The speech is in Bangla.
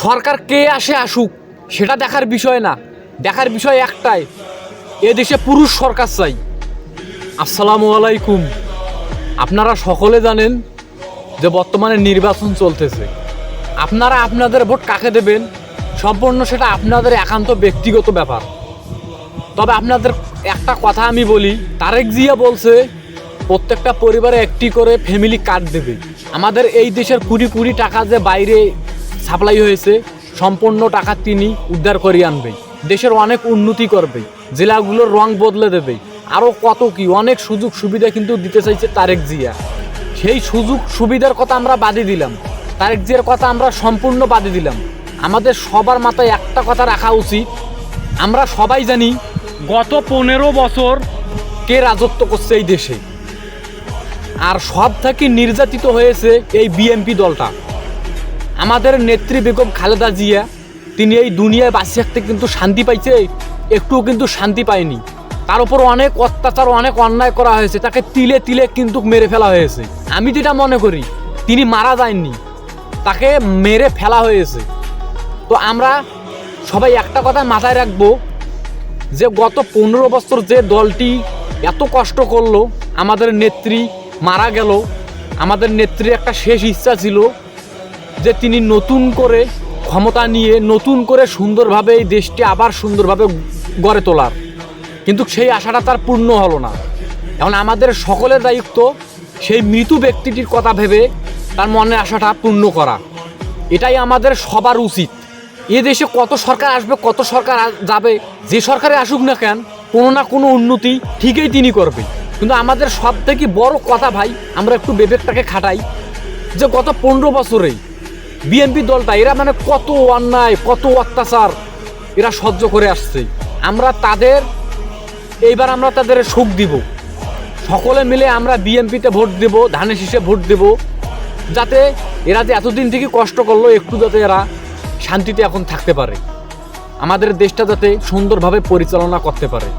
সরকার কে আসে আসুক সেটা দেখার বিষয় না, দেখার বিষয় একটাই, এদেশে পুরুষ সরকার চাই। আসসালামু আলাইকুম। আপনারা সকলে জানেন যে বর্তমানে নির্বাচন চলতেছে। আপনারা আপনাদের ভোট কাকে দেবেন সম্পূর্ণ সেটা আপনাদের একান্ত ব্যক্তিগত ব্যাপার। তবে আপনাদের একটা কথা আমি বলি, তারেক জিয়া বলছে প্রত্যেকটা পরিবারে একটি করে ফ্যামিলি কার্ড দেবে। আমাদের এই দেশের কোটি কোটি টাকা যে বাইরে সাপ্লাই হয়েছে সম্পূর্ণ টাকা তিনি উদ্ধার করিয়ে আনবে, দেশের অনেক উন্নতি করবে, জেলাগুলোর রং বদলে দেবে, আরও কত কি অনেক সুযোগ সুবিধা কিন্তু দিতে চাইছে তারেক জিয়া। সেই সুযোগ সুবিধার কথা আমরা বাদই দিলাম, তারেক জিয়ার কথা আমরা সম্পূর্ণ বাদই দিলাম। আমাদের সবার মাথায় একটা কথা রাখা উচিত, আমরা সবাই জানি গত 15 বছর কে রাজত্ব করছে এই দেশে, আর সব থেকে নির্যাতিত হয়েছে এই বিএনপি দলটা। আমাদের নেত্রী বেগম খালেদা জিয়া তিনি এই দুনিয়ায় বাঁচে থাকতে কিন্তু শান্তি পাইছে, একটুও কিন্তু শান্তি পায়নি। তার উপর অনেক অত্যাচার অনেক অন্যায় করা হয়েছে, তাকে তিলে তিলে কিন্তু মেরে ফেলা হয়েছে। আমি যেটা মনে করি তিনি মারা যায়নি, তাকে মেরে ফেলা হয়েছে। তো আমরা সবাই একটা কথা মাথায় রাখবো যে গত 15 বছর যে দলটি এত কষ্ট করলো, আমাদের নেত্রী মারা গেল, আমাদের নেত্রীর একটা শেষ ইচ্ছা ছিল যে তিনি নতুন করে ক্ষমতা নিয়ে নতুন করে সুন্দরভাবে এই দেশটি আবার সুন্দরভাবে গড়ে তোলার, কিন্তু সেই আশাটা তার পূর্ণ হলো না। এখন আমাদের সকলের দায়িত্ব সেই মৃত ব্যক্তিটির কথা ভেবে তার মনের আশাটা পূর্ণ করা, এটাই আমাদের সবার উচিত। এ দেশে কত সরকার আসবে, কত সরকার যাবে, যে সরকারে আসুক না কেন কোনো না কোনো উন্নতি ঠিকই তিনি করবে। কিন্তু আমাদের সব থেকে বড় কথা ভাই, আমরা একটু বিবেকটাকে খাটাই যে গত 15 বছরেই বিএনপি দলটা এরা মানে কত অন্যায় কত অত্যাচার এরা সহ্য করে আসছে। এইবার আমরা তাদের সুখ দিব, সকলে মিলে আমরা বিএনপিতে ভোট দেব, ধানের শীষে ভোট দেব, যাতে এরা যে এতদিন থেকে কষ্ট করলো একটু যাতে এরা শান্তিতে এখন থাকতে পারে, আমাদের দেশটা যাতে সুন্দরভাবে পরিচালনা করতে পারে।